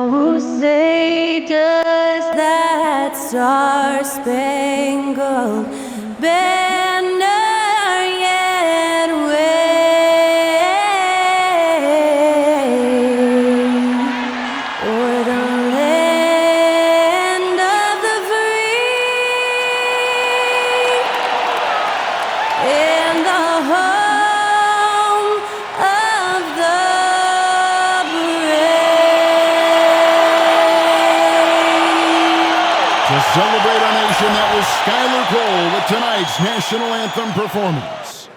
Oh, say does that star-spangled banner yet wave o'er the land of the free and the home of the To celebrate our nation, that was Skylar Cole with tonight's national anthem performance.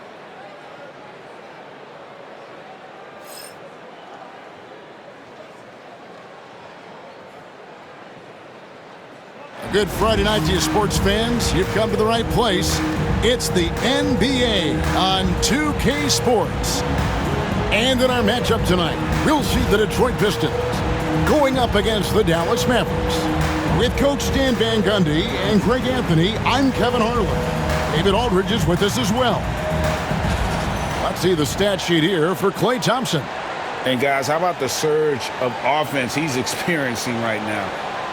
A good Friday night to you sports fans. You've come to the right place. It's the NBA on 2K Sports. And in our matchup tonight, we'll see the Detroit Pistons going up against the Dallas Mavericks. With Coach Stan Van Gundy and Greg Anthony, I'm Kevin Harlan. David Aldridge is with us as well. Let's see the stat sheet here for Klay Thompson. And guys, how about the surge of offense he's experiencing right now?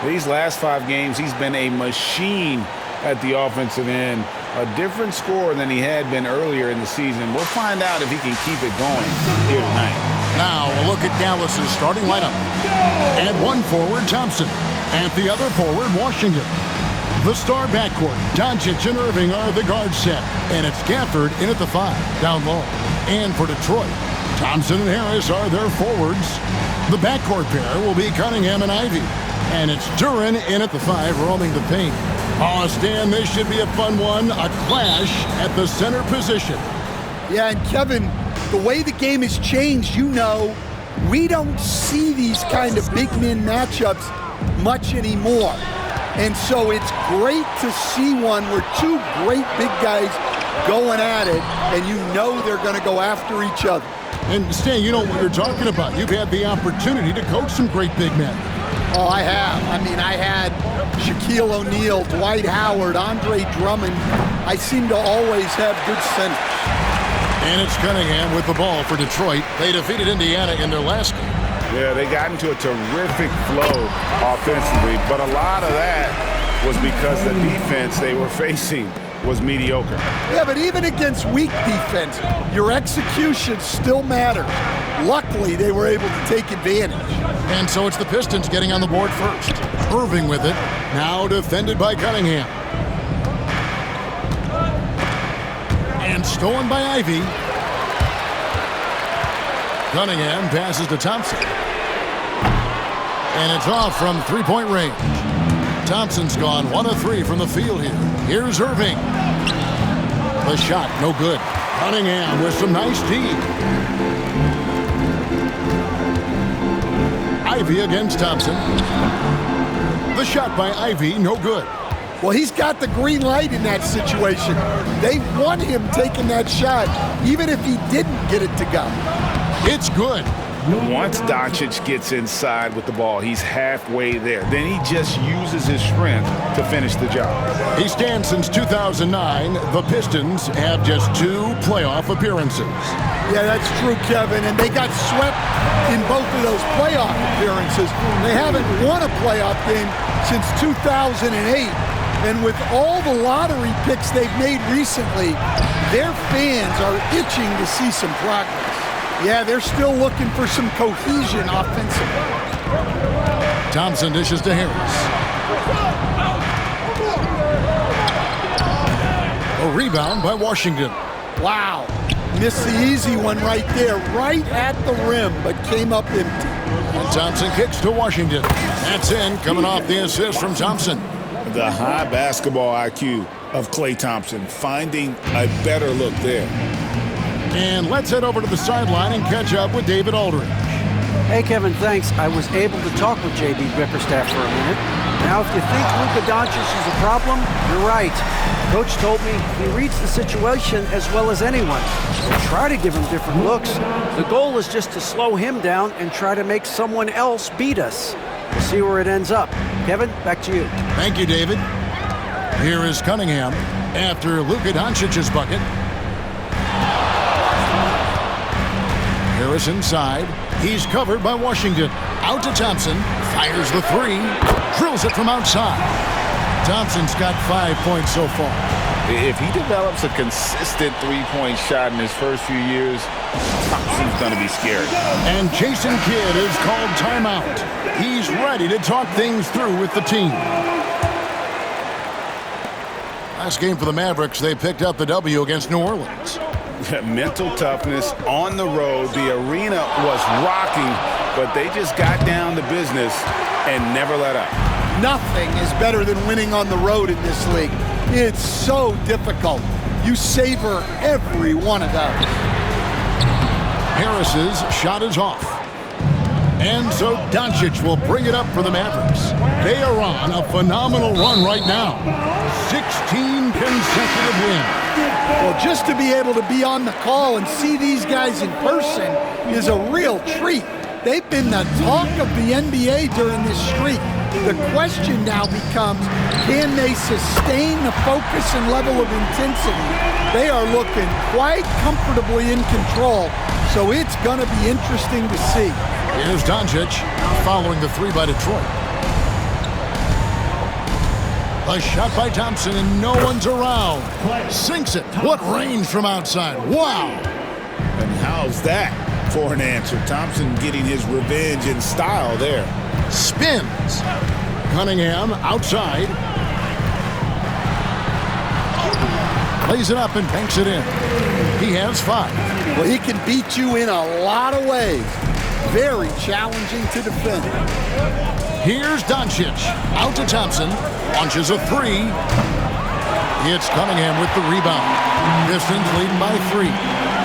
These last 5 games, he's been a machine at the offensive end. A different score than he had been earlier in the season. We'll find out if he can keep it going here tonight. Now a look at Dallas's starting lineup. At one forward, Thompson. At the other forward, Washington. The star backcourt, Doncic and Irving are the guard set. And it's Gafford in at the 5, down low. And for Detroit, Thompson and Harris are their forwards. The backcourt pair will be Cunningham and Ivy. And it's Duren in at the 5, roaming the paint. Oh, Stan, this should be a fun one. A clash at the center position. Yeah, and Kevin, the way the game has changed, we don't see these kind of big men matchups much anymore. And so it's great to see one where 2 great big guys going at it, and they're going to go after each other. And Stan, you know what you're talking about. You've had the opportunity to coach some great big men. Oh, I have. I had Shaquille O'Neal, Dwight Howard, Andre Drummond. I seem to always have good centers. And it's Cunningham with the ball for Detroit. They defeated Indiana in their last game. Yeah, they got into a terrific flow offensively, but a lot of that was because the defense they were facing was mediocre. Yeah, but even against weak defense, your execution still matters. Luckily, they were able to take advantage. And so it's the Pistons getting on the board first. Irving with it, now defended by Cunningham. And stolen by Ivy. Cunningham passes to Thompson. And it's off from three-point range. Thompson's gone 1 of 3 from the field here. Here's Irving. The shot, no good. Cunningham with some nice D. Ivy against Thompson. The shot by Ivy, no good. Well, he's got the green light in that situation. They want him taking that shot, even if he didn't get it to go. It's good. Once Doncic gets inside with the ball, he's halfway there. Then he just uses his strength to finish the job. He stands since 2009. The Pistons have just 2 playoff appearances. Yeah, that's true, Kevin. And they got swept in both of those playoff appearances. They haven't won a playoff game since 2008. And with all the lottery picks they've made recently, their fans are itching to see some progress. Yeah, they're still looking for some cohesion offensively. Thompson dishes to Harris. A rebound by Washington. Wow. Missed the easy one right there, right at the rim, but came up empty. And Thompson kicks to Washington. That's in, coming off the assist from Thompson. The high basketball IQ of Klay Thompson, finding a better look there. And let's head over to the sideline and catch up with David Aldridge. Hey, Kevin, thanks. I was able to talk with J.B. Bickerstaff for a minute. Now, if you think Luka Doncic is a problem, you're right. Coach told me he reads the situation as well as anyone. We'll try to give him different looks. The goal is just to slow him down and try to make someone else beat us. We'll see where it ends up. Kevin, back to you. Thank you, David. Here is Cunningham after Luka Doncic's bucket. Harris inside. He's covered by Washington. Out to Thompson. Fires the three. Drills it from outside. Thompson's got 5 points so far. If he develops a consistent three-point shot in his first few years, Thompson's going to be scary. And Jason Kidd is called timeout. He's ready to talk things through with the team. Last game for the Mavericks, they picked up the W against New Orleans. Mental toughness on the road. The arena was rocking, but they just got down to business and never let up. Nothing is better than winning on the road in this league. It's so difficult. You savor every one of those. Harris's shot is off. And so Doncic will bring it up for the Mavericks. They are on a phenomenal run right now. 16 consecutive wins. Well, just to be able to be on the call and see these guys in person is a real treat. They've been the talk of the NBA during this streak. The question now becomes, can they sustain the focus and level of intensity? They are looking quite comfortably in control, so it's going to be interesting to see. Here's Doncic following the three by Detroit. A shot by Thompson, and no one's around. Sinks it. What range from outside. Wow. And how's that for an answer? Thompson getting his revenge in style there. Spins. Cunningham outside. Plays it up and banks it in. He has 5. Well, he can beat you in a lot of ways. Very challenging to defend. Here's Doncic. Out to Thompson. Launches a three. It's Cunningham with the rebound. Pistons leading by 3.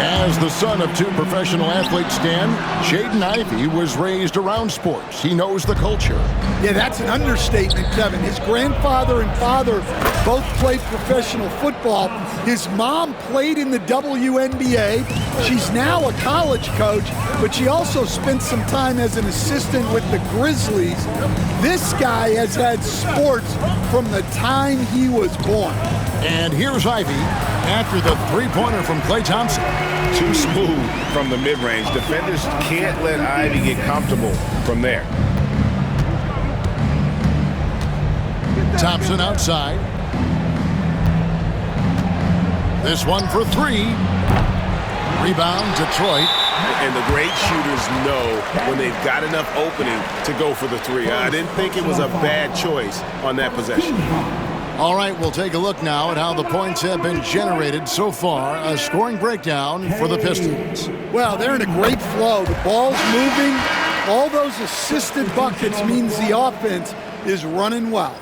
As the son of 2 professional athletes, Stan, Jaden Ivey was raised around sports. He knows the culture. Yeah, that's an understatement, Kevin. His grandfather and father both played professional football. His mom played in the WNBA. She's now a college coach, but she also spent some time as an assistant with the Grizzlies. This guy has had sports from the time he was born. And here's Ivey after the three-pointer from Klay Thompson. Too smooth from the mid-range. Defenders can't let Ivey get comfortable from there. Thompson outside. This one for 3. Rebound, Detroit. And the great shooters know when they've got enough opening to go for the 3. I didn't think it was a bad choice on that possession. All right, we'll take a look now at how the points have been generated so far. A scoring breakdown for the Pistons. Well, they're in a great flow. The ball's moving. All those assisted buckets means the offense is running well.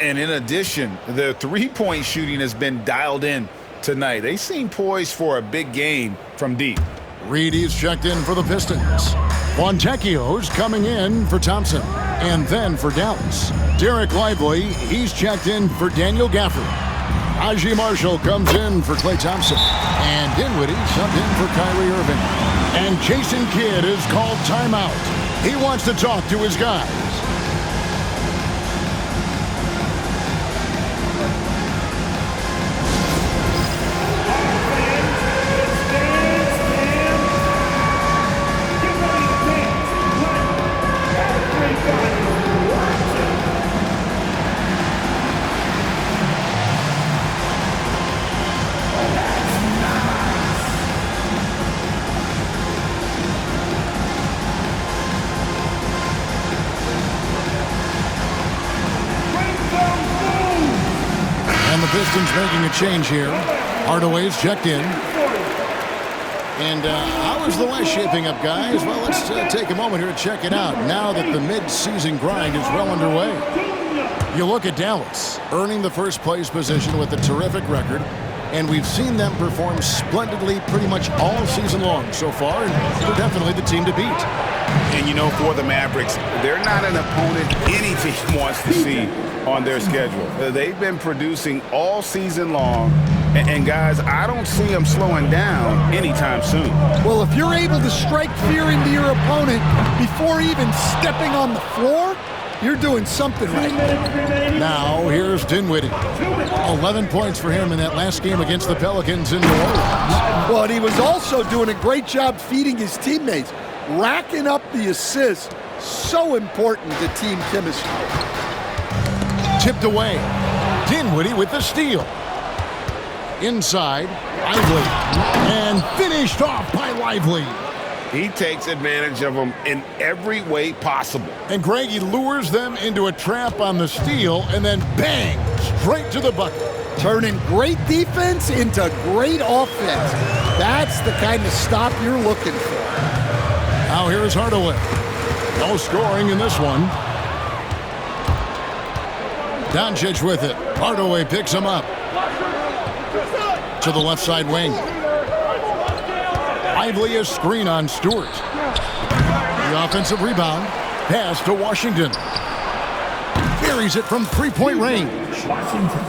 And in addition, the three-point shooting has been dialed in tonight. They seem poised for a big game from deep. Reedy's checked in for the Pistons. Fontecchio's coming in for Thompson. And then for Dallas, Derek Lively, he's checked in for Daniel Gafford. Aji Marshall comes in for Klay Thompson. And Dinwiddie subbed in for Kyrie Irving. And Jason Kidd is called timeout. He wants to talk to his guys. Pistons making a change here. Hardaway's checked in. And how is the West shaping up, guys? Well, let's take a moment here to check it out now that the mid-season grind is well underway. You look at Dallas, earning the first place position with a terrific record, and we've seen them perform splendidly pretty much all season long so far, and they're definitely the team to beat. And you know, for the Mavericks, they're not an opponent any team wants to see on their schedule. They've been producing all season long, and guys, I don't see them slowing down anytime soon. Well, if you're able to strike fear into your opponent before even stepping on the floor, you're doing something right. Now, here's Dinwiddie. 11 points for him in that last game against the Pelicans in New Orleans. Well, and he was also doing a great job feeding his teammates, racking up the assists So important to team chemistry. Tipped away. Dinwiddie with the steal. Inside, Lively. And finished off by Lively. He takes advantage of them in every way possible. And Greg, he lures them into a trap on the steal and then bang, straight to the bucket. Turning great defense into great offense. That's the kind of stop you're looking for. Now here's Hardaway. No scoring in this one. Doncic with it. Hardaway picks him up. To the left side wing. Lively a screen on Stewart. The offensive rebound. Pass to Washington. Carries it from three-point range.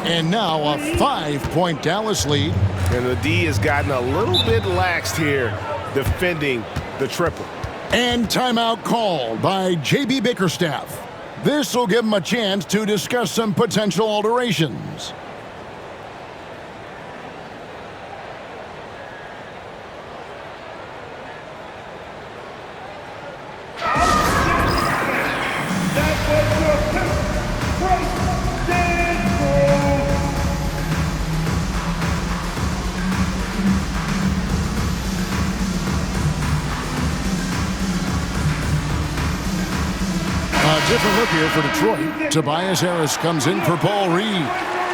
And now a 5-point Dallas lead. And the D has gotten a little bit laxed here defending the triple. And timeout called by J.B. Bickerstaff. This will give him a chance to discuss some potential alterations. Different look here for Detroit. Tobias Harris comes in for Paul Reed.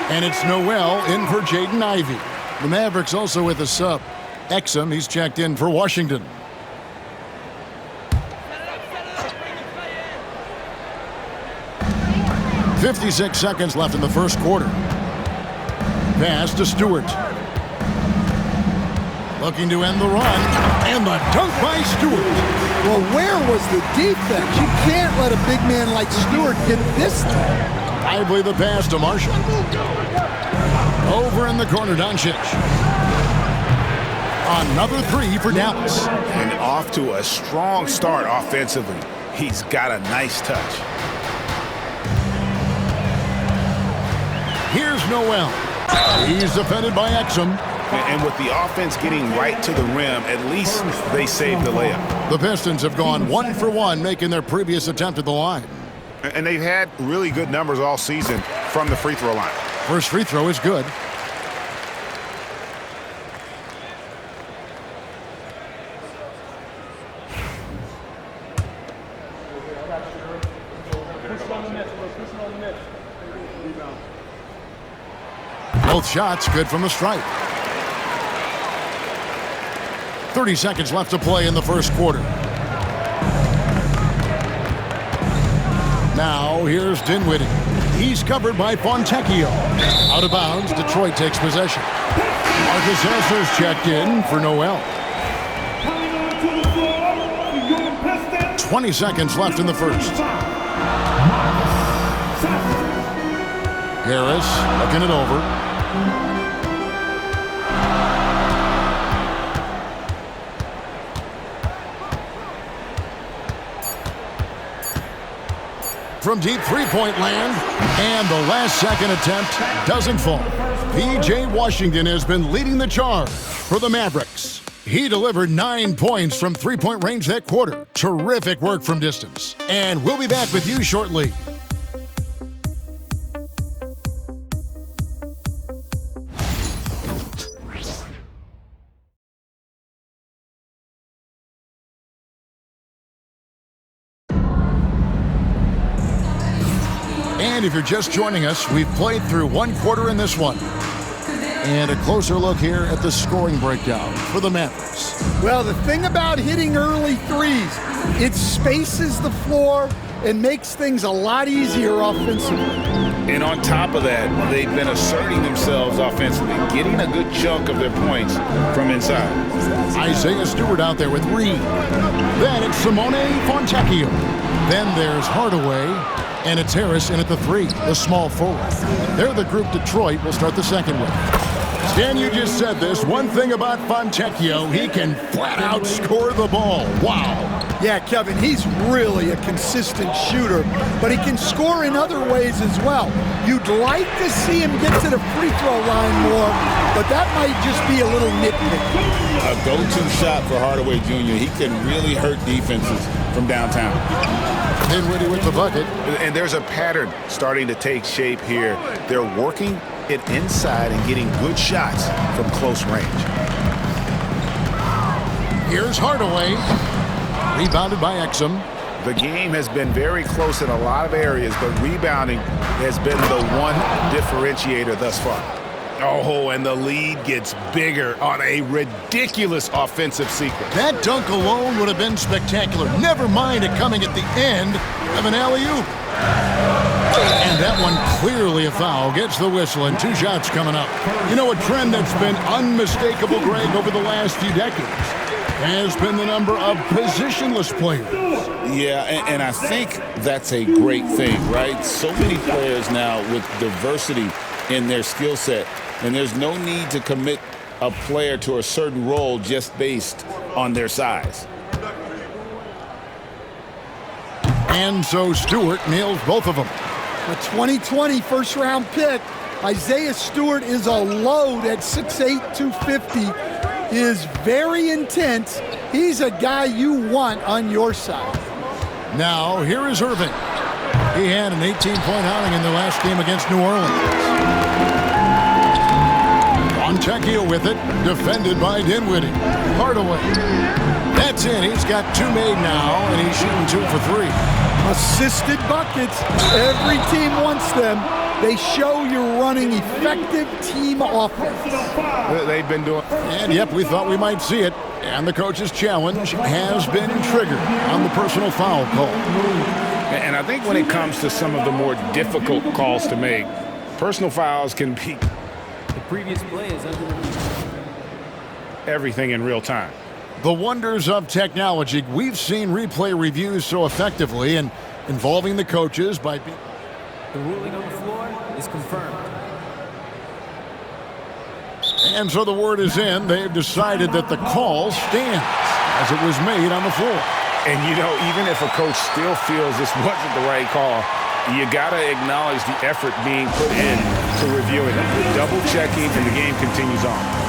And it's Noel in for Jaden Ivey. The Mavericks also with a sub. Exum, he's checked in for Washington. .56 seconds left in the first quarter. Pass to Stewart. Looking to end the run. And the dunk by Stewart. Well, where was the defense? You can't let a big man like Stewart get this thing. Lively the pass to Marshall. Over in the corner, Doncic. Another three for Dallas. And off to a strong start offensively. He's got a nice touch. Here's Noel. He's defended by Exum. And with the offense getting right to the rim, at least they saved the layup. The Pistons have gone 1 for 1, making their previous attempt at the line. And they've had really good numbers all season from the free throw line. First free throw is good. Both shots good from the stripe. 30 seconds left to play in the first quarter. Now here's Dinwiddie. He's covered by Fontecchio. Out of bounds, Detroit takes possession. Marcus Hesser's checked in for Noel. 20 seconds left in the first. Harris looking it over. From deep three-point land, and the last-second attempt doesn't fall. P.J. Washington has been leading the charge for the Mavericks. He delivered 9 points from three-point range that quarter. Terrific work from distance. And we'll be back with you shortly. And if you're just joining us, we've played through one quarter in this one. And a closer look here at the scoring breakdown for the Mavericks. Well, the thing about hitting early threes, it spaces the floor and makes things a lot easier offensively. And on top of that, they've been asserting themselves offensively, getting a good chunk of their points from inside. Isaiah Stewart out there with Reed. Then it's Simone Fontecchio. Then there's Hardaway. And it's Harris in at the three, the small forward. They're the group Detroit will start the second with. Stan, you just said this. One thing about Fontecchio, he can flat out score the ball. Wow. Yeah, Kevin, he's really a consistent shooter, but he can score in other ways as well. You'd like to see him get to the free throw line more, but that might just be a little nitpicky. A go-to shot for Hardaway Jr. He can really hurt defenses from downtown. Dinwiddie with the bucket. And there's a pattern starting to take shape here. They're working it inside and getting good shots from close range. Here's Hardaway. Rebounded by Exum. The game has been very close in a lot of areas, but rebounding has been the one differentiator thus far. Oh, and the lead gets bigger on a ridiculous offensive sequence. That dunk alone would have been spectacular. Never mind it coming at the end of an alley-oop. And that one clearly a foul. Gets the whistle and 2 shots coming up. You know, a trend that's been unmistakable, Greg, over the last few decades has been the number of positionless players. Yeah, and I think that's a great thing, right? So many players now with diversity in their skill set, and there's no need to commit a player to a certain role just based on their size. And so Stewart nails both of them. A 2020 first-round pick, Isaiah Stewart is a load at 6'8", 250. He is very intense. He's a guy you want on your side. Now, here is Irving. He had an 18-point outing in the last game against New Orleans. Fontecchio with it, defended by Dinwiddie. Hardaway. That's in. He's got 2 made now, and he's shooting 2 for 3. Assisted buckets. Every team wants them. They show you're running effective team offense. They've been doing. And yep, we thought we might see it. And the coach's challenge has been triggered on the personal foul call. And I think when it comes to some of the more difficult calls to make, personal fouls can be The previous play is under everything in real time. The wonders of technology. We've seen replay reviews so effectively and involving the coaches by being. the ruling on the floor is confirmed. And so the word is in. They've decided that the call stands as it was made on the floor. And, you know, even if a coach still feels this wasn't the right call, you got to acknowledge the effort being put in to reviewing it. Double checking, and the game continues on.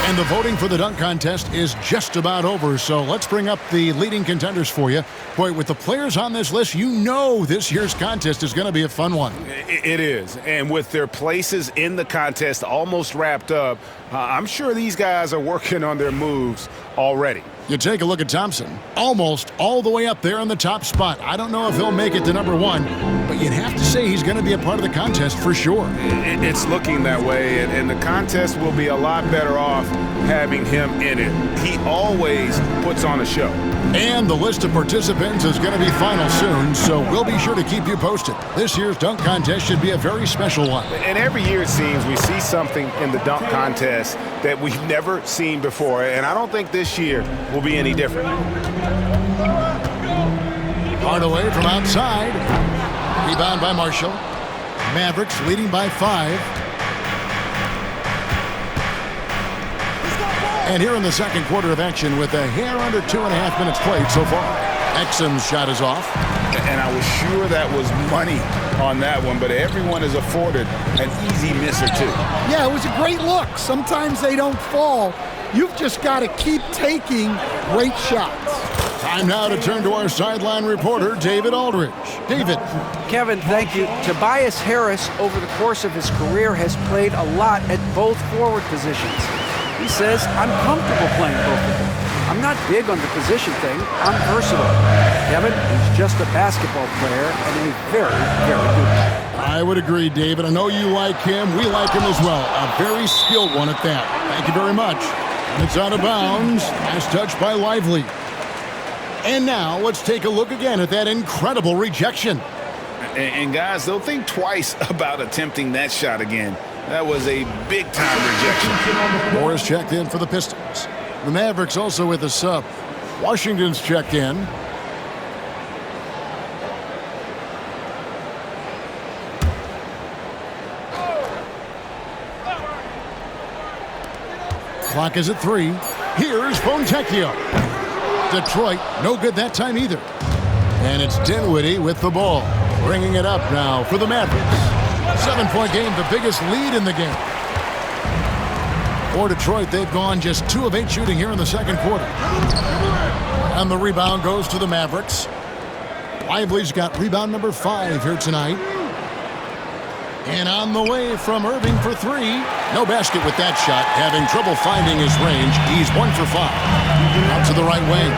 And the voting for the dunk contest is just about over, so let's bring up the leading contenders for you. Boy, with the players on this list, you know this year's contest is going to be a fun one. It is, and with their places in the contest almost wrapped up, I'm sure these guys are working on their moves already. You take a look at Thompson, almost all the way up there in the top spot. I don't know if he'll make it to number 1, but you'd have to say he's going to be a part of the contest for sure. It's looking that way, and the contest will be a lot better off having him in it. He always puts on a show. And the list of participants is going to be final soon, so we'll be sure to keep you posted. This year's dunk contest should be a very special one. And every year it seems we see something in the dunk contest that we've never seen before, and I don't think this year will be any different. Hardaway from outside. Rebound by Marshall. Mavericks leading by 5. And here in the second quarter of action with a hair under 2.5 minutes played so far. Exum's shot is off. And I was sure that was money on that one, but everyone is afforded an easy miss or two. Yeah, it was a great look. Sometimes they don't fall. You've just got to keep taking great shots. Time now to turn to our sideline reporter, David Aldridge. David. Kevin, thank you. Tobias Harris, over the course of his career, has played a lot at both forward positions. He says, I'm comfortable playing both of them. I'm not big on the position thing. I'm versatile. Kevin, he's just a basketball player and a very, very good one. I would agree, David. I know you like him. We like him as well. A very skilled one at that. Thank you very much. And it's out of bounds. Nice touch by Lively. And now let's take a look again at that incredible rejection. And guys, they'll think twice about attempting that shot again. That was a big-time rejection. Morris checked in for the Pistons. The Mavericks also with a sub. Washington's checked in. Clock is at 3. Here's Fontecchio. Detroit, no good that time either. And it's Dinwiddie with the ball. Bringing it up now for the Mavericks. 7-point game, the biggest lead in the game. For Detroit, they've gone just 2 of 8 shooting here in the second quarter. And the rebound goes to the Mavericks. Lively's got rebound number 5 here tonight. And on the way from Irving for 3. No basket with that shot. Having trouble finding his range. He's 1 for 5. Out to the right wing.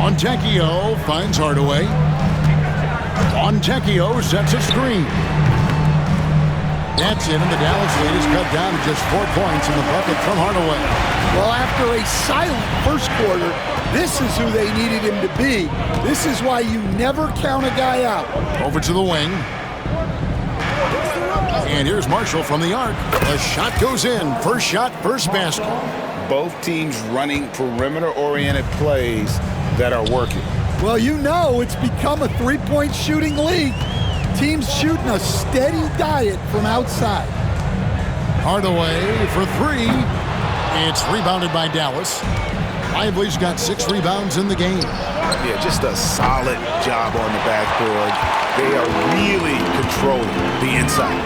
Fontecchio finds Hardaway. Fontecchio sets a screen. That's it, and the Dallas lead is cut down to just 4 points in the bucket from Hardaway. Well, after a silent first quarter, this is who they needed him to be. This is why you never count a guy out. Over to the wing. And here's Marshall from the arc. The shot goes in. First shot, first basket. Both teams running perimeter-oriented plays that are working. Well, you know it's become a three-point shooting league. Teams shooting a steady diet from outside. Hardaway for 3. It's rebounded by Dallas. Lively's got 6 rebounds in the game. Yeah, just a solid job on the backboard. They are really controlling the inside.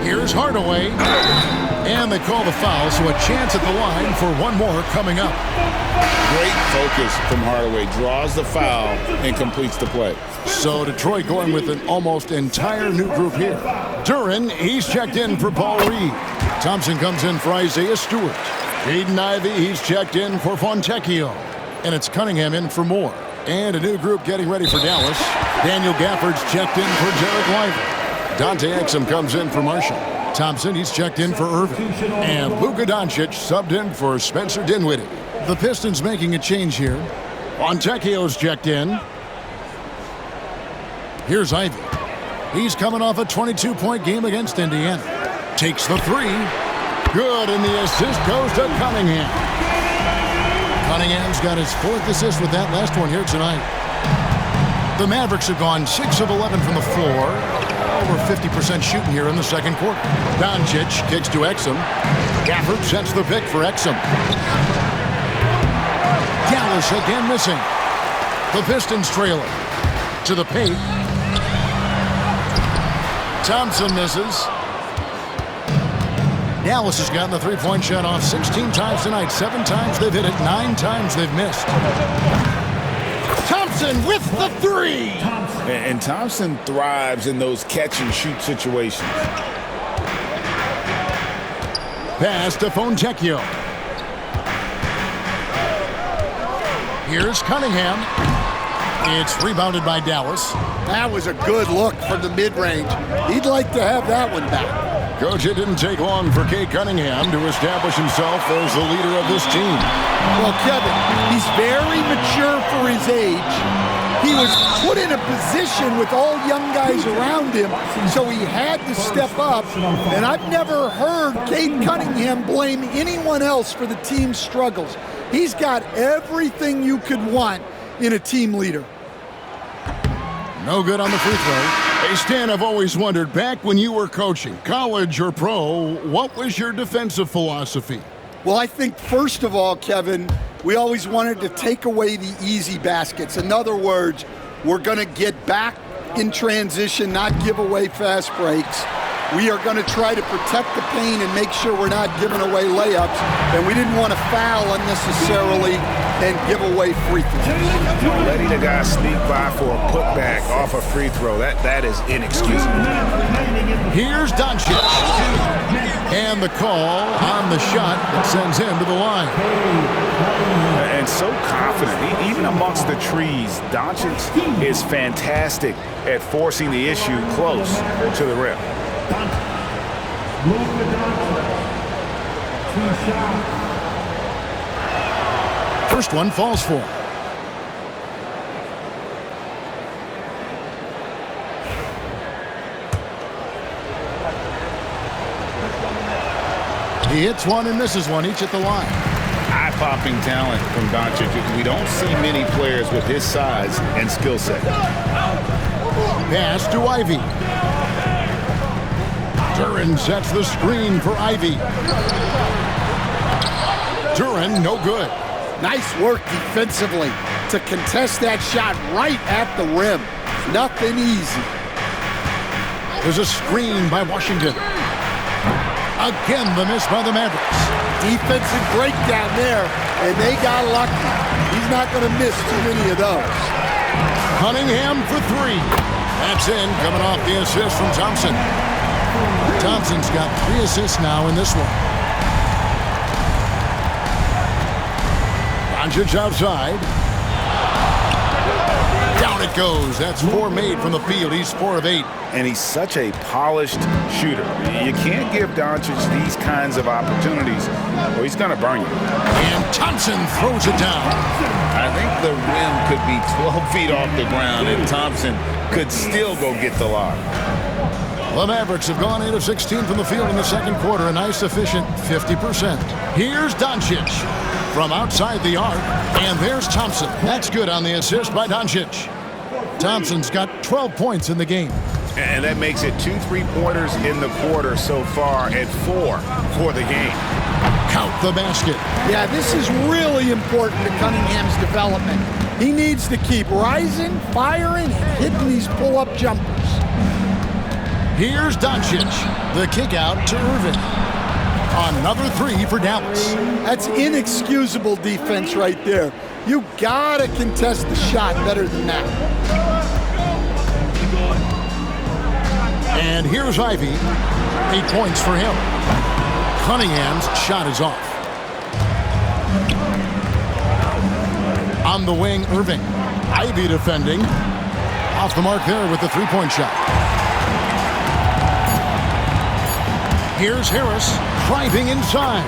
Here's Hardaway. And they call the foul, so a chance at the line for one more coming up. Great focus from Hardaway. Draws the foul and completes the play. So Detroit going with an almost entire new group here. Duran, he's checked in for Paul Reed. Thompson comes in for Isaiah Stewart. Aiden Ivey, he's checked in for Fontecchio. And it's Cunningham in for Moore. And a new group getting ready for Dallas. Daniel Gafford's checked in for Jarrett Lively. Dante Exum comes in for Marshall. Thompson, he's checked in for Irving. And Luka Doncic subbed in for Spencer Dinwiddie. The Pistons making a change here. Fontecchio's checked in. Here's Ivey. He's coming off a 22-point game against Indiana. Takes the 3. Good, and the assist goes to Cunningham. Cunningham's got his 4th assist with that last one here tonight. The Mavericks have gone 6 of 11 from the floor. Over 50% shooting here in the second quarter. Doncic kicks to Exum. Gafford sets the pick for Exum. Dallas again missing. The Pistons trailing. To the paint. Thompson misses. Dallas has gotten the 3-point shot off 16 times tonight. 7 times they've hit it. 9 times they've missed. Thompson with the 3. And Thompson thrives in those catch-and-shoot situations. Pass to Fontecchio. Here's Cunningham. It's rebounded by Dallas. That was a good look from the mid-range. He'd like to have that one back. Coach, it didn't take long for Kate Cunningham to establish himself as the leader of this team. Well, Kevin, he's very mature for his age. He was put in a position with all young guys around him, so he had to step up. And I've never heard Kate Cunningham blame anyone else for the team's struggles. He's got everything you could want in a team leader. No good on the free throw. Hey, Stan, I've always wondered, back when you were coaching, college or pro, what was your defensive philosophy? Well, I think, first of all, Kevin, we always wanted to take away the easy baskets. In other words, we're going to get back in transition, not give away fast breaks. We are going to try to protect the paint and make sure we're not giving away layups. And we didn't want to foul unnecessarily and give away free throws. Letting the guy sneak by for a putback off a free throw, that is inexcusable. Here's Doncic. And the call on the shot that sends him to the line. And so confident, even amongst the trees, Doncic is fantastic at forcing the issue close to the rim. First one falls for him. He hits one and misses one, each at the line. Eye-popping talent from Doncic. We don't see many players with his size and skill set. Pass to Ivey. Duran sets the screen for Ivey. Duran, no good. Nice work defensively to contest that shot right at the rim. Nothing easy. There's a screen by Washington. Again, the miss by the Mavericks. Defensive breakdown there, and they got lucky. He's not going to miss too many of those. Cunningham for three. That's in, coming off the assist from Thompson. Thompson's got 3 assists now in this one. Doncic outside. Down it goes. That's 4 made from the field. He's 4 of 8. And he's such a polished shooter. You can't give Doncic these kinds of opportunities, or he's going to burn you. And Thompson throws it down. I think the rim could be 12 feet off the ground, and Thompson could still go get the lob. The Mavericks have gone 8 of 16 from the field in the second quarter, a nice efficient 50%. Here's Doncic from outside the arc, and there's Thompson. That's good on the assist by Doncic. Thompson's got 12 points in the game. And that makes it 2 3-pointers in the quarter so far and 4 for the game. Count the basket. Yeah, this is really important to Cunningham's development. He needs to keep rising, firing, and hitting these pull-up jumpers. Here's Doncic. The kick out to Irving. Another 3 for Dallas. That's inexcusable defense right there. You gotta contest the shot better than that. And here's Ivy. 8 points for him. Cunningham's shot is off. On the wing, Irving. Ivy defending. Off the mark there with the 3-point shot. Here's Harris driving inside.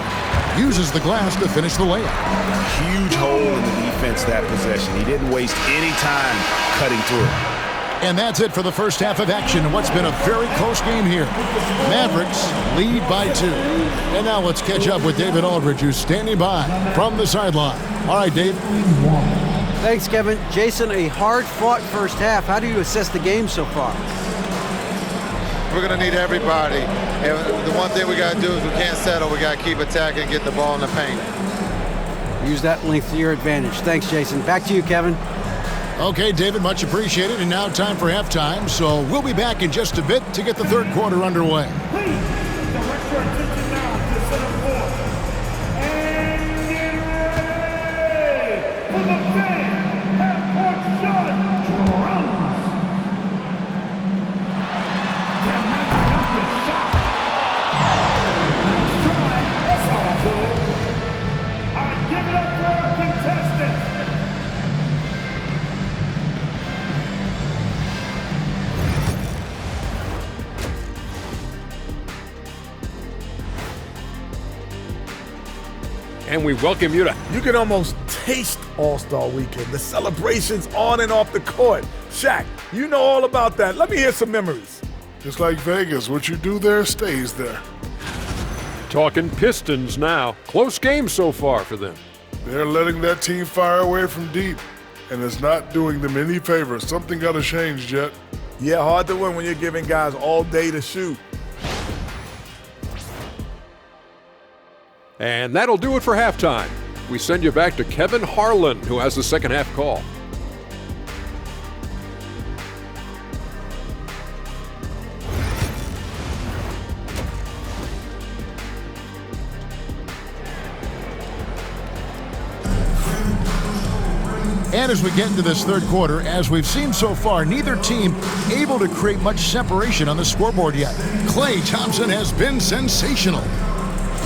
Uses the glass to finish the layup. Huge hole in the defense that possession. He didn't waste any time cutting through it. And that's it for the first half of action in what's been a very close game here. Mavericks lead by 2. And now let's catch up with David Aldridge, who's standing by from the sideline. All right, Dave. Thanks, Kevin. Jason, a hard-fought first half. How do you assess the game so far? We're going to need everybody. And the one thing we got to do is we can't settle. We got to keep attacking and get the ball in the paint. Use that length to your advantage. Thanks, Jason. Back to you, Kevin. Okay, David, much appreciated. And now time for halftime. So we'll be back in just a bit to get the third quarter underway. Please direct your attention now to center court. And get ready for the fan half-court shot drums. I give it up for our contestants. And we welcome you to... You can almost taste All-Star Weekend, the celebrations on and off the court. Shaq, you know all about that. Let me hear some memories. Just like Vegas, what you do there stays there. Talking Pistons now. Close game so far for them. They're letting that team fire away from deep, and it's not doing them any favors. Something got to change, Jet. Yeah, hard to win when you're giving guys all day to shoot. And that'll do it for halftime. We send you back to Kevin Harlan, who has the second half call. And as we get into this third quarter, as we've seen so far, neither team able to create much separation on the scoreboard yet. Klay Thompson has been sensational.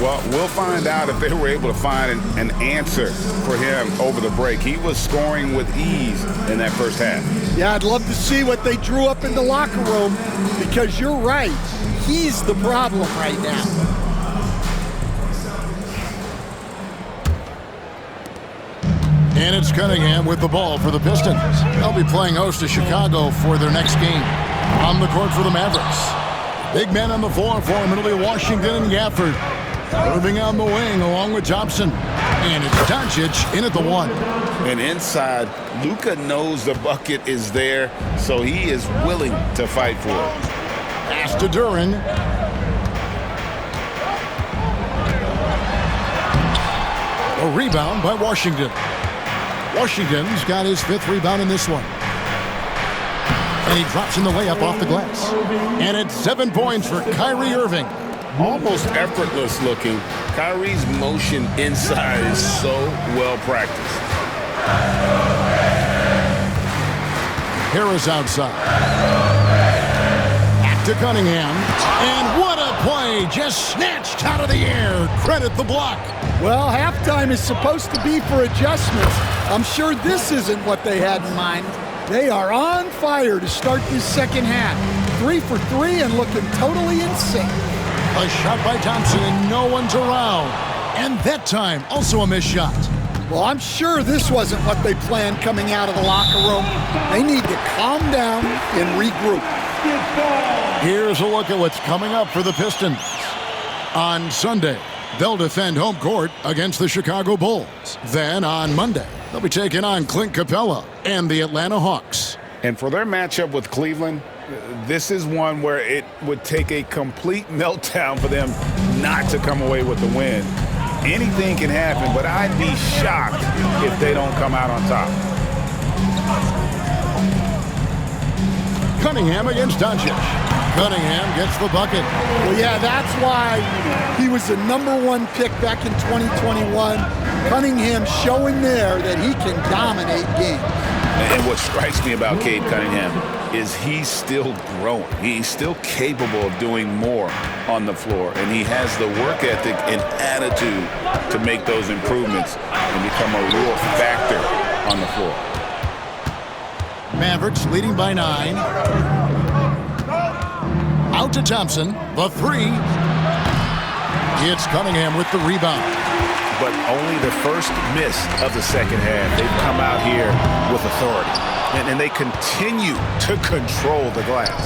Well, we'll find out if they were able to find an answer for him over the break. He was scoring with ease in that first half. Yeah, I'd love to see what they drew up in the locker room, because you're right. He's the problem right now. And it's Cunningham with the ball for the Pistons. They'll be playing host to Chicago for their next game. On the court for the Mavericks. Big men on the floor for Italy, Washington and Gafford. Irving on the wing along with Thompson. And it's Doncic in at the 1. And inside, Luka knows the bucket is there, so he is willing to fight for it. Pass to Duran. A rebound by Washington. Washington's got his 5th rebound in this one. And he drops in the layup off the glass. And it's 7 points for Kyrie Irving. Almost effortless looking. Kyrie's motion inside is so well practiced. Harris outside. Back to Cunningham. And what a play. Just snatched out of the air. Credit the block. Well, halftime is supposed to be for adjustments. I'm sure this isn't what they had in mind. They are on fire to start this second half. 3 for 3 and looking totally insane. A shot by Thompson and no one's around. And that time, also a missed shot. Well, I'm sure this wasn't what they planned coming out of the locker room. They need to calm down and regroup. Here's a look at what's coming up for the Pistons. On Sunday, they'll defend home court against the Chicago Bulls. Then on Monday, they'll be taking on Clint Capella and the Atlanta Hawks. And for their matchup with Cleveland, this is one where it would take a complete meltdown for them not to come away with the win. Anything can happen, but I'd be shocked if they don't come out on top. Cunningham against Doncic. Cunningham gets the bucket. Well, yeah, that's why he was the #1 pick back in 2021. Cunningham showing there that he can dominate games. And what strikes me about Cade Cunningham is he's still growing. He's still capable of doing more on the floor. And he has the work ethic and attitude to make those improvements and become a real factor on the floor. Mavericks leading by 9. Out to Thompson. The 3. It's Cunningham with the rebound. But only the first miss of the second half. They've come out here with authority. And they continue to control the glass.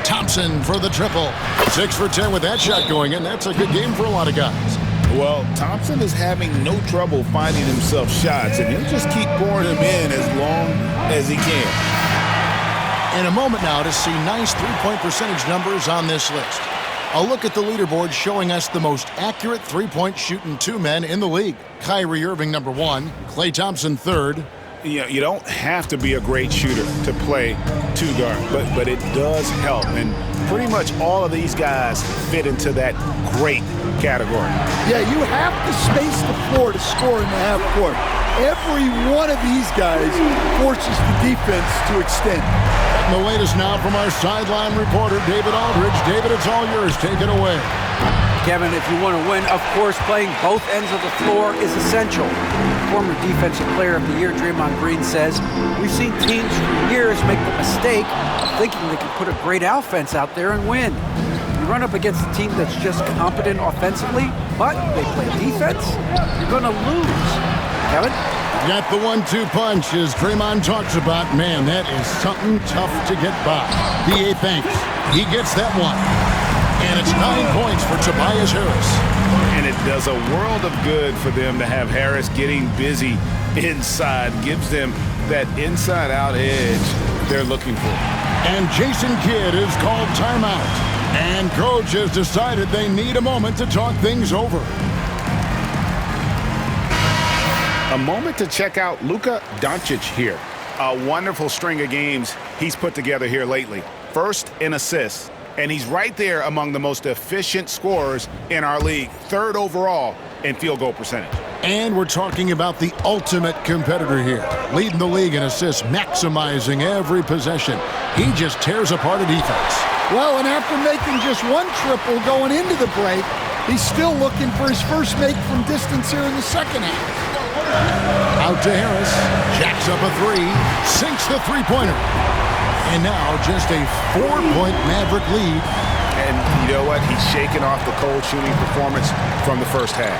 Thompson for the triple. 6 for 10 with that shot going in. That's a good game for a lot of guys. Well, Thompson is having no trouble finding himself shots, and he'll just keep pouring them in as long as he can. In a moment now to see nice three-point percentage numbers on this list. A look at the leaderboard showing us the most accurate three-point shooting 2 men in the league. Kyrie Irving, #1. Klay Thompson, 3rd. You don't have to be a great shooter to play 2 guard, but it does help. And pretty much all of these guys fit into that great category. Yeah, you have to space the floor to score in the half court. Every one of these guys forces the defense to extend. And the latest now from our sideline reporter, David Aldridge. David, it's all yours. Take it away. Kevin, if you want to win, of course, playing both ends of the floor is essential. Former Defensive Player of the Year Draymond Green says, "We've seen teams for years make the mistake of thinking they can put a great offense out there and win. You run up against a team that's just competent offensively, but they play defense, you're going to lose." Kevin? Got the 1-2 punch as Draymond talks about. Man, that is something tough to get by. B.A. thanks. He gets that one. And it's 9 points for Tobias Harris. And it does a world of good for them to have Harris getting busy inside. Gives them that inside-out edge they're looking for. And Jason Kidd is called timeout. And coach has decided they need a moment to talk things over. A moment to check out Luka Doncic here. A wonderful string of games he's put together here lately. First in assists, and he's right there among the most efficient scorers in our league. 3rd overall in field goal percentage. And we're talking about the ultimate competitor here. Leading the league in assists, maximizing every possession. He just tears apart a defense. Well, and after making just 1 triple going into the break, he's still looking for his first make from distance here in the second half. Out to Harris, jacks up a 3, sinks the three-pointer. And now just a 4-point Maverick lead. And you know what? He's shaking off the cold shooting performance from the first half.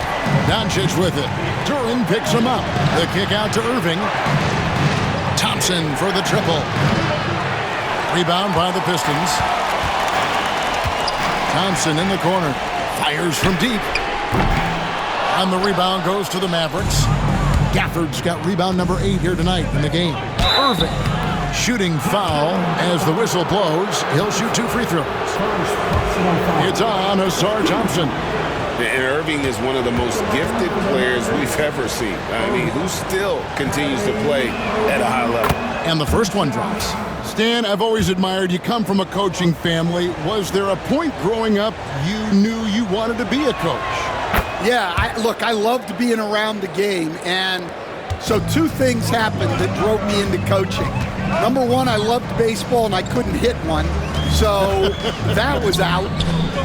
Doncic with it. Duran picks him up. The kick out to Irving. Thompson for the triple. Rebound by the Pistons. Thompson in the corner. Fires from deep. And the rebound goes to the Mavericks. Gafford's got rebound number 8 here tonight in the game. Irving shooting foul as the whistle blows. He'll shoot 2 free throws. It's on Asar Thompson. And Irving is one of the most gifted players we've ever seen. I mean, who still continues to play at a high level. And the first one drops. Stan, I've always admired you come from a coaching family. Was there a point growing up you knew you wanted to be a coach? Yeah, I loved being around the game, and so two things happened that drove me into coaching. Number one, I loved baseball and I couldn't hit one, so that was out.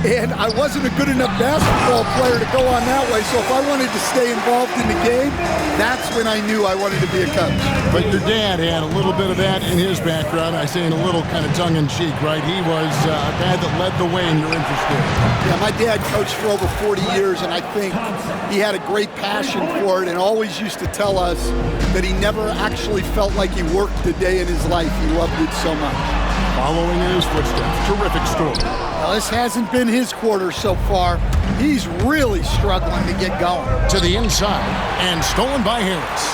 And I wasn't a good enough basketball player to go on that way, so if I wanted to stay involved in the game, that's when I knew I wanted to be a coach. But your dad had a little bit of that in his background. I say in a little kind of tongue-in-cheek, right? He was a guy that led the way and you're interested. Yeah, my dad coached for over 40 years, and I think he had a great passion for it and always used to tell us that he never actually felt like he worked a day in his life. He loved it so much. Following in his footsteps, terrific story. Well, this hasn't been his quarter so far. He's really struggling to get going. To the inside, and stolen by Harris.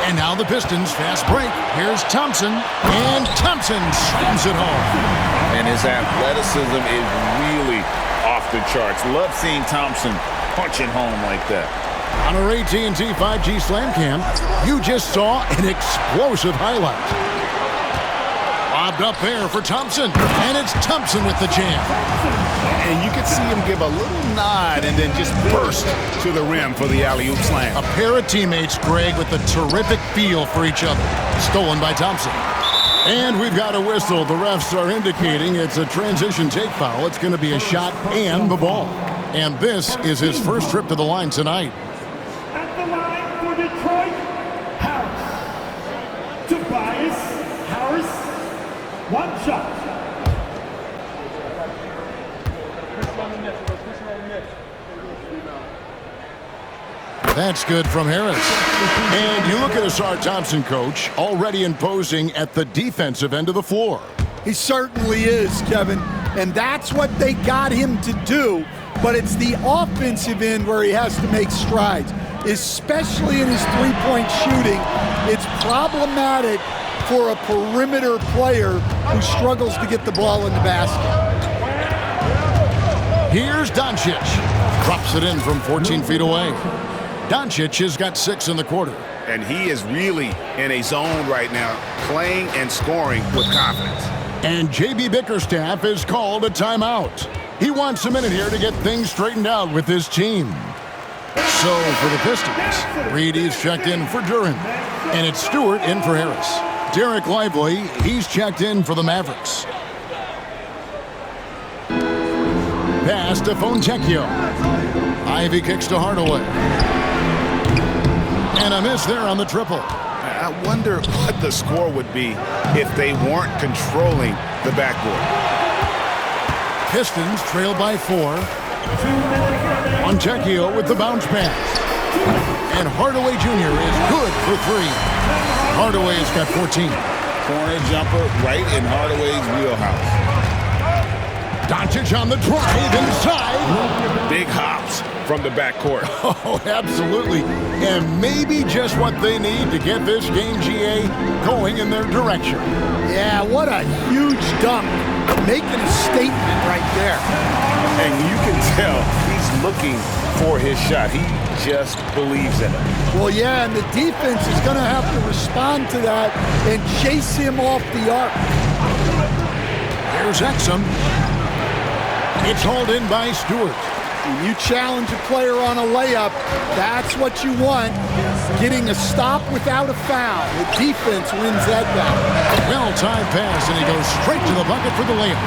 And now the Pistons fast break. Here's Thompson, and Thompson slams it home. And his athleticism is really off the charts. Love seeing Thompson punch it home like that. On our AT&T 5G Slam Cam, you just saw an explosive highlight. Lobbed up there for Thompson, and it's Thompson with the jam. And you can see him give a little nod and then just burst to the rim for the alley-oop slam. A pair of teammates, Greg, with a terrific feel for each other. Stolen by Thompson. And we've got a whistle. The refs are indicating it's a transition take foul. It's going to be a shot and the ball. And this is his first trip to the line tonight. At the line for Detroit, Harris. Tobias Harris. One shot. That's good from Harris. And you look at Asar Thompson, coach, already imposing at the defensive end of the floor. He certainly is, Kevin. And that's what they got him to do. But it's the offensive end where he has to make strides, especially in his three-point shooting. It's problematic for a perimeter player who struggles to get the ball in the basket. Here's Doncic. Drops it in from 14 feet away. Doncic has got 6 in the quarter. And he is really in a zone right now, playing and scoring with confidence. And J.B. Bickerstaff has called a timeout. He wants a minute here to get things straightened out with his team. So for the Pistons, Reedy's checked in for Duran. And it's Stewart in for Harris. Derek Lively, he's checked in for the Mavericks. Pass to Fontecchio. Ivy kicks to Hardaway. And a miss there on the triple. I wonder what the score would be if they weren't controlling the backboard. Pistons trail by 4. Fontecchio with the bounce pass. And Hardaway Jr. is good for 3. Hardaway's got 14. Corner jumper right in Hardaway's wheelhouse. Doncic on the drive inside. Big hops from the backcourt. Oh, absolutely. And maybe just what they need to get this game, GA, going in their direction. Yeah, what a huge dunk. Making a statement right there. And you can tell he's looking for his shot. He just believes in it. Well, yeah, and the defense is going to have to respond to that and chase him off the arc. Here's Exum. It's hauled in by Stewart. When you challenge a player on a layup, that's what you want. Getting a stop without a foul. The defense wins that battle. Well-timed pass, and he goes straight to the bucket for the layup.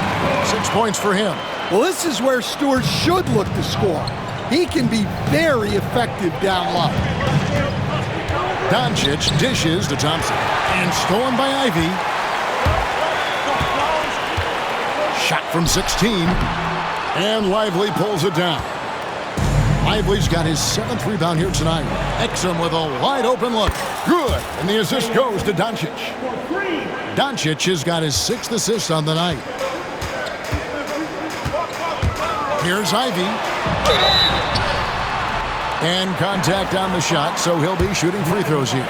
6 points for him. Well, this is where Stewart should look to score. He can be very effective down low. Doncic dishes to Thompson. And stolen by Ivy. Shot from 16. And Lively pulls it down. Lively's got his 7th rebound here tonight. Exum with a wide open look. Good. And the assist goes to Doncic. Doncic has got his 6th assist on the night. Here's Ivy. And contact on the shot, so he'll be shooting free throws here.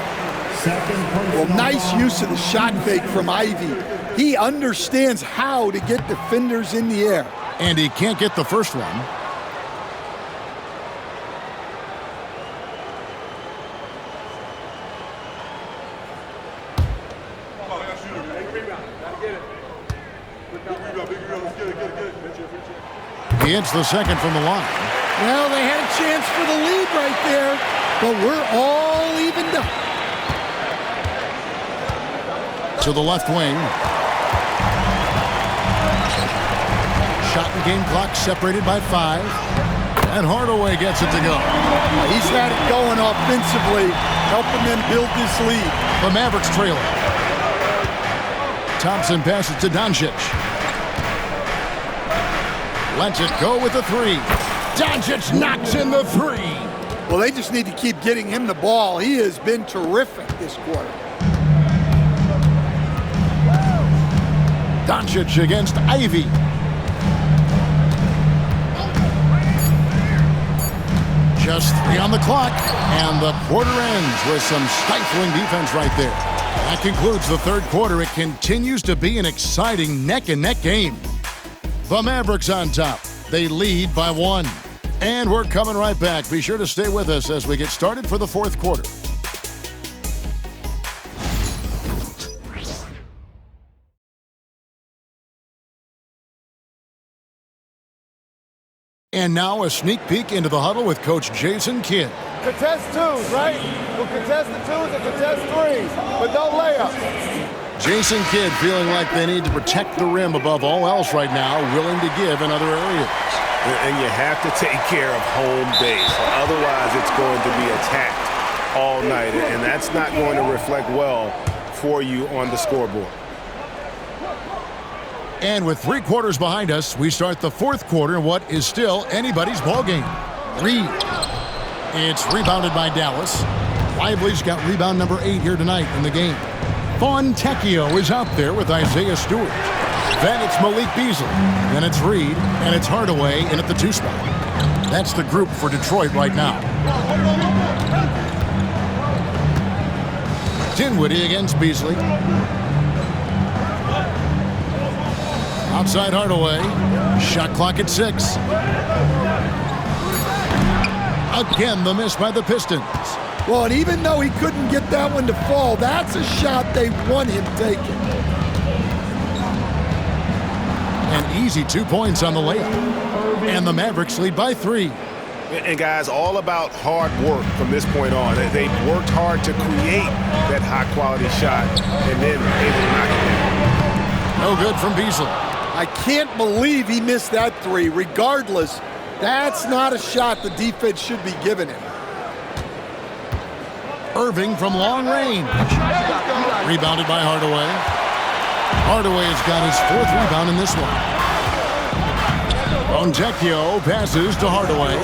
Well, nice use of the shot fake from Ivy. He understands how to get defenders in the air. And he can't get the first one. He hits the second from the line. Well, they had a chance for the lead right there, but we're all evened up. To the left wing. Shot and game clock separated by 5. And Hardaway gets it to go. He's had it going offensively, helping them build this lead. The Mavericks trailing. Thompson passes to Doncic. Lets it go with the 3. Doncic knocks in the 3. Well, they just need to keep getting him the ball. He has been terrific this quarter. Doncic against Ivy. Just 3 on the clock, and the quarter ends with some stifling defense right there. That concludes the third quarter. It continues to be an exciting neck-and-neck game. The Mavericks on top. They lead by 1. And we're coming right back. Be sure to stay with us as we get started for the fourth quarter. And now a sneak peek into the huddle with Coach Jason Kidd. Contest 2s, right? We'll contest the 2s and contest 3s, but no layups. Jason Kidd feeling like they need to protect the rim above all else right now, willing to give in other areas. And you have to take care of home base. Otherwise, it's going to be attacked all night, and that's not going to reflect well for you on the scoreboard. And with 3 quarters behind us, we start the fourth quarter in what is still anybody's ballgame. Reed. It's rebounded by Dallas. Lively's got rebound number 8 here tonight in the game. Fontecchio is out there with Isaiah Stewart. Then it's Malik Beasley. Then it's Reed, and it's Hardaway in at the 2 spot. That's the group for Detroit right now. Dinwiddie against Beasley. Outside Hardaway. Shot clock at 6. Again, the miss by the Pistons. Well, and even though he couldn't get that one to fall, that's a shot they want him taking. An easy 2 points on the layup. And the Mavericks lead by 3. And guys, all about hard work from this point on. They've worked hard to create that high-quality shot and then able to knock it down. No good from Beasley. I can't believe he missed that 3. Regardless, that's not a shot the defense should be giving him. Irving from long range. Rebounded by Hardaway. Hardaway has got his 4th rebound in this one. Fontecchio passes to Hardaway.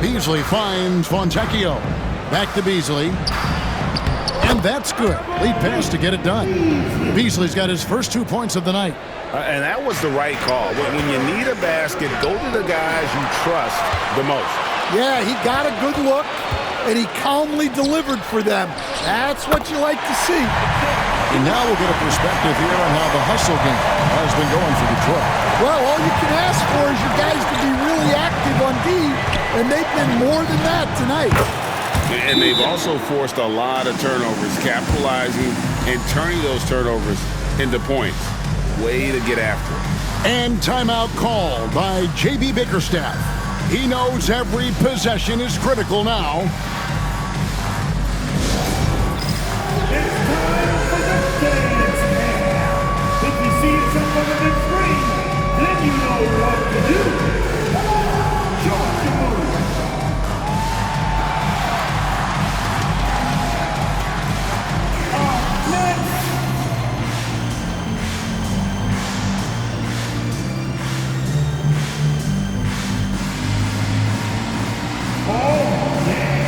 Beasley finds Fontecchio. Back to Beasley. And that's good. Lead pass to get it done. Beasley's got his first 2 points of the night. And that was the right call. When you need a basket, go to the guys you trust the most. Yeah, he got a good look, and he calmly delivered for them. That's what you like to see. And now we'll get a perspective here on how the hustle game has been going for Detroit. Well, all you can ask for is your guys to be really active on D, and they've been more than that tonight. And they've also forced a lot of turnovers, capitalizing and turning those turnovers into points. Way to get after it. And timeout called by J.B. Bickerstaff. He knows every possession is critical now. It's time for the dance now. If you see someone on the screen, then you know what to do. Come on, join the move. Next. Oh, yeah.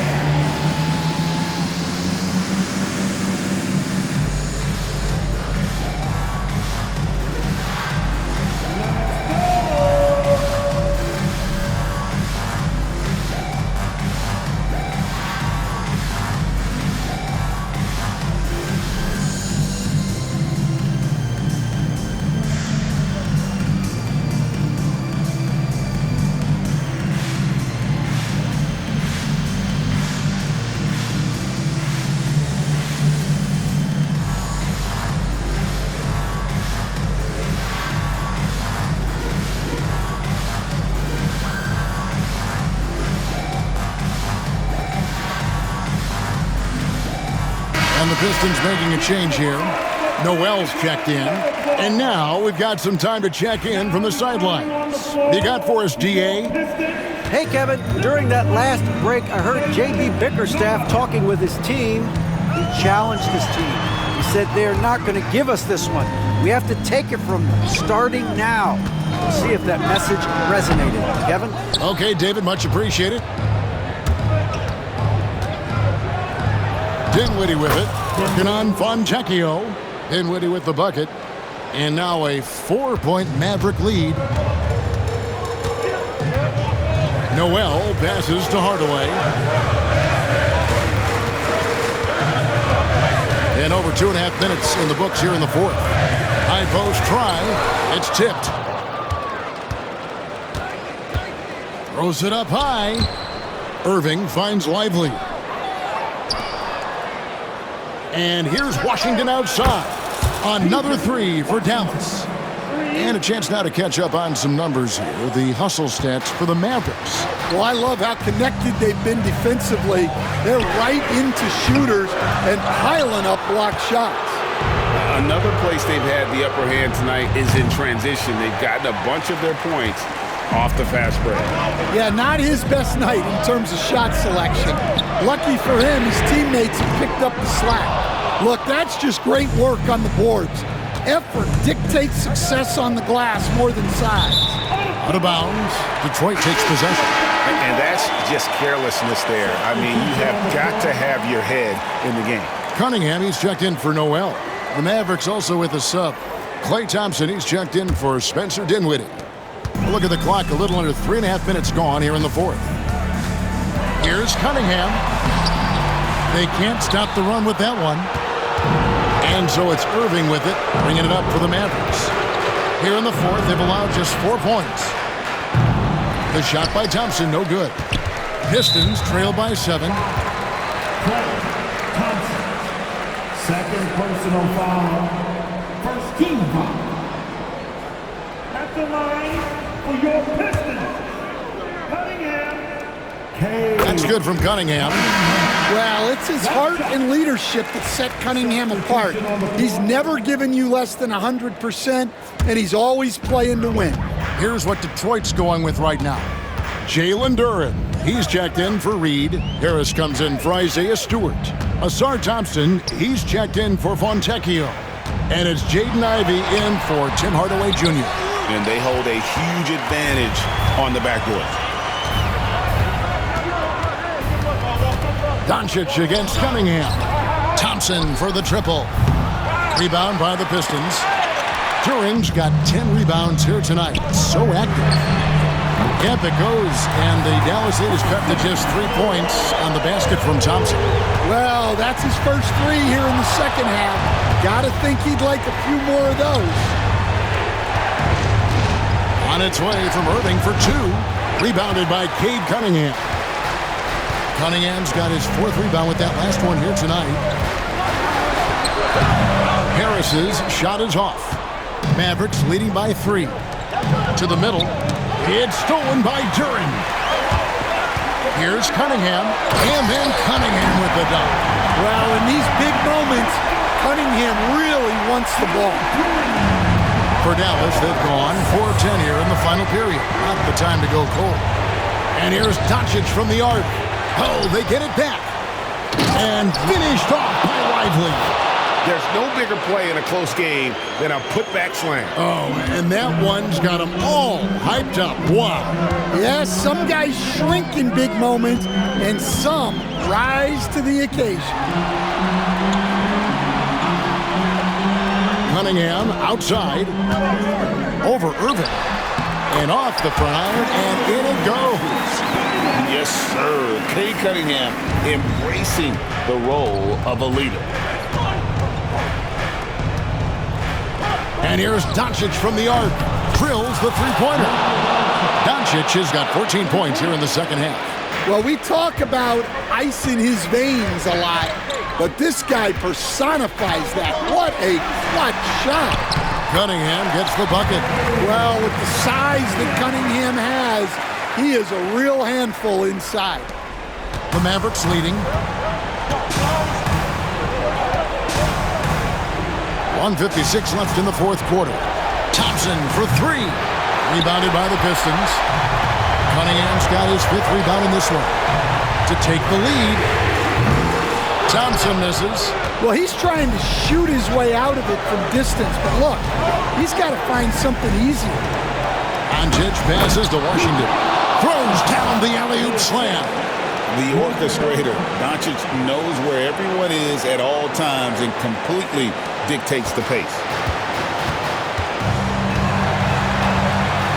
And the Pistons making a change here. Noel's checked in. And now we've got some time to check in from the sidelines. You got for us, DA? Hey, Kevin, during that last break, I heard J.B. Bickerstaff talking with his team. He challenged his team. He said they're not going to give us this one. We have to take it from them, starting now. We'll see if that message resonated. Kevin? Okay, David, much appreciated. Dinwiddie with it. Working on Fontecchio. Dinwiddie with the bucket. And now a 4-point Maverick lead. Noel passes to Hardaway. And over 2.5 minutes in the books here in the fourth. High post try. It's tipped. Throws it up high. Irving finds Lively. And here's Washington outside. Another three for Dallas. And a chance now to catch up on some numbers here. The hustle stats for the Mavericks. Well, I love how connected they've been defensively. They're right into shooters and piling up block shots. Another place they've had the upper hand tonight is in transition. They've gotten a bunch of their points off the fast break. Yeah, not his best night in terms of shot selection. Lucky for him, his teammates have picked up the slack. Look, that's just great work on the boards. Effort dictates success on the glass more than size. Out of bounds. Detroit takes possession. And that's just carelessness there. I mean, you have got to have your head in the game. Cunningham, he's checked in for Noel. The Mavericks also with a sub. Klay Thompson, he's checked in for Spencer Dinwiddie. Look at the clock, a little under 3.5 minutes gone here in the fourth. Here's Cunningham. They can't stop the run with that one. And so it's Irving with it, bringing it up for the Mavericks. Here in the fourth, they've allowed just 4 points. The shot by Thompson, no good. Pistons trail by 7. Thompson. Second personal foul. First team foul. At the line for your Pistons, Cunningham. That's good from Cunningham. Well, it's his heart and leadership that set Cunningham apart. He's never given you less than 100%, and he's always playing to win. Here's what Detroit's going with right now. Jalen Duren. He's checked in for Reed. Harris comes in for Isaiah Stewart. Asar Thompson, he's checked in for Fontecchio. And it's Jaden Ivey in for Tim Hardaway Jr. And they hold a huge advantage on the backboard. Doncic against Cunningham. Thompson for the triple. Rebound by the Pistons. Duren's got 10 rebounds here tonight. So active. Up it goes, and the Dallas lead is cut to just 3 points on the basket from Thompson. Well, that's his first 3 here in the second half. Gotta think he'd like a few more of those. On its way from Irving for 2. Rebounded by Cade Cunningham. Cunningham's got his 4th rebound with that last one here tonight. Harris's shot is off. Mavericks leading by 3. To the middle. It's stolen by Duren. Here's Cunningham. And then Cunningham with the dunk. Well, in these big moments, Cunningham really wants the ball. For Dallas, they've gone 4 of 10 here in the final period. Not the time to go cold. And here's Doncic from the arc. Oh, they get it back. And finished off by Lively. There's no bigger play in a close game than a putback slam. Oh, and that one's got them all hyped up. Wow. Yes, some guys shrink in big moments, and some rise to the occasion. Cunningham outside. Over Irving. And off the front iron, and in it goes. Yes, sir. Cade Cunningham embracing the role of a leader. And here's Doncic from the arc. Drills the three-pointer. Doncic has got 14 points here in the second half. Well, we talk about ice in his veins a lot, but this guy personifies that. What a clutch shot. Cunningham gets the bucket. Well, with the size that Cunningham has, he is a real handful inside. The Mavericks leading. 1:56 left in the fourth quarter. Thompson for three. Rebounded by the Pistons. Cunningham's got his fifth rebound in this one to take the lead. Thompson misses. Well, he's trying to shoot his way out of it from distance, but look, he's got to find something easier. Doncic passes to Washington. Throws down the alley-oop slam. The orchestrator, Doncic, knows where everyone is at all times and completely dictates the pace.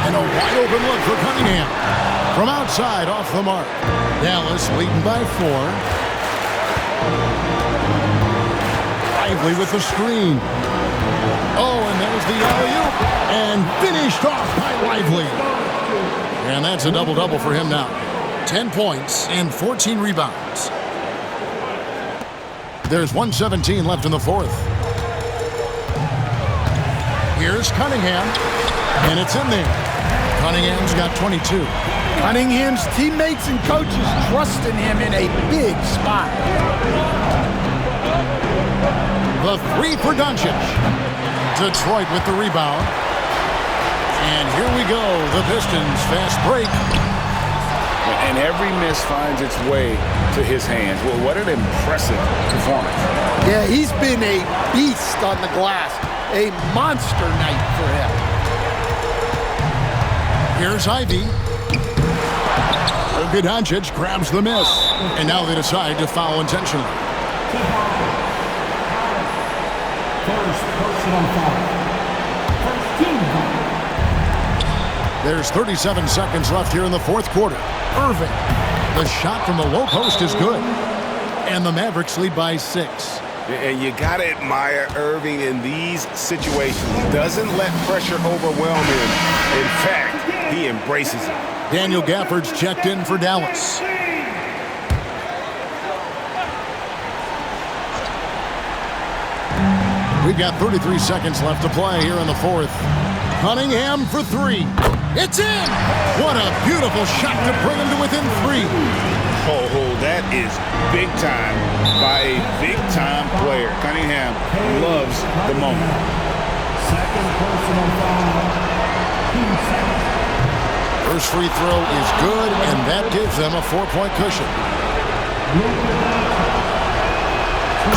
And a wide open look for Cunningham. From outside, off the mark. Dallas leading by 4. Lively with the screen. Oh, and there's the alley-oop. And finished off by Lively. And that's a double-double for him now. 10 points and 14 rebounds. There's 1:17 left in the fourth. Here's Cunningham. And it's in there. Cunningham's got 22. Cunningham's teammates and coaches trust in him in a big spot. The three for Doncic. Detroit with the rebound. And here we go. The Pistons fast break. And every miss finds its way to his hands. Well, what an impressive performance. Yeah, he's been a beast on the glass. A monster night for him. Here's Ivy. Luka Doncic grabs the miss. And now they decide to foul intentionally. First personal foul. First team foul. There's 37 seconds left here in the fourth quarter. Irving. The shot from the low post is good. And the Mavericks lead by 6. And you got to admire Irving in these situations. He doesn't let pressure overwhelm him. In fact, he embraces it. Daniel Gafford's checked in for Dallas. We've got 33 seconds left to play here in the fourth. Cunningham for 3. It's in! What a beautiful shot to bring him to within 3. Oh, that is big time by a big-time player. Cunningham loves the moment. Second personal foul. Team second. First free throw is good, and that gives them a 4-point cushion.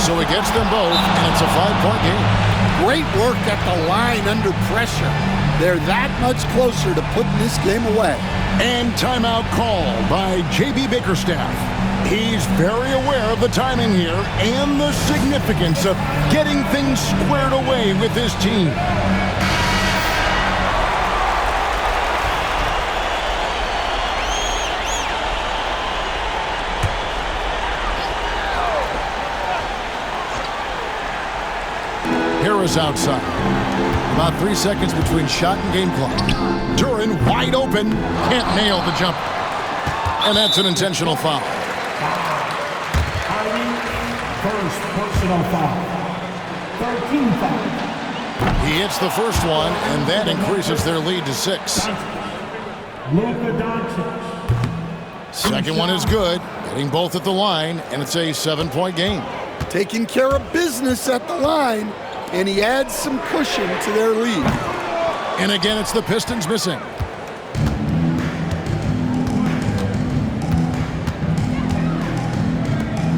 So he gets them both, and it's a 5-point game. Great work at the line under pressure. They're that much closer to putting this game away. And timeout called by J.B. Bickerstaff. He's very aware of the timing here and the significance of getting things squared away with his team. Harris outside. About 3 seconds between shot and game clock. Duran wide open. Can't nail the jump. And that's an intentional foul. First personal foul. 13 foul. He hits the first one, and that increases their lead to 6. Luka Doncic. Second one is good. Hitting both at the line, and it's a 7-point game. Taking care of business at the line, and he adds some cushion to their lead. And again, it's the Pistons missing.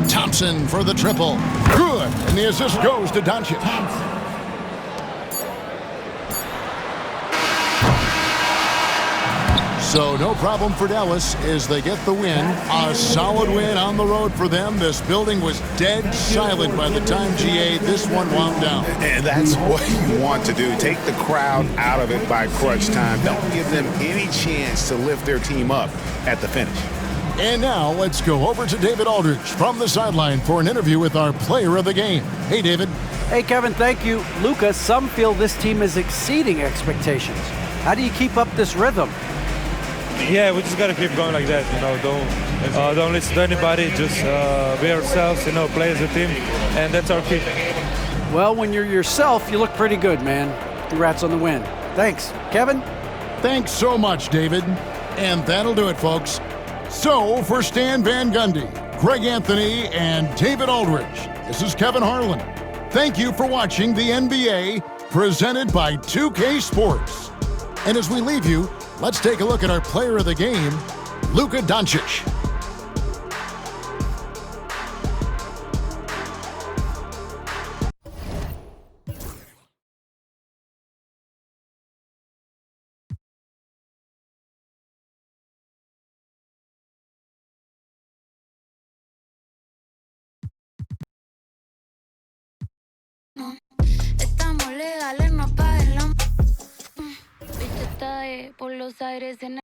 Thompson for the triple. Good. And the assist goes to Doncic. So no problem for Dallas as they get the win. A solid win on the road for them. This building was dead silent by the time, GA, this one wound down. And that's what you want to do. Take the crowd out of it by crunch time. Don't give them any chance to lift their team up at the finish. And now let's go over to David Aldridge from the sideline for an interview with our player of the game. Hey, David. Hey, Kevin, thank you. Luka, some feel this team is exceeding expectations. How do you keep up this rhythm? Yeah, we just got to keep going like that. You know, don't listen to anybody. Just be ourselves. You know, play as a team, and that's our key. Well, when you're yourself, you look pretty good, man. Congrats on the win. Thanks, Kevin. Thanks so much, David. And that'll do it, folks. So for Stan Van Gundy, Greg Anthony, and David Aldridge, this is Kevin Harlan. thank you for watching the NBA presented by 2K Sports. And as we leave you, let's take a look at our player of the game, Luka Doncic. Estamos legales, no pagues la... Bicho está por los aires en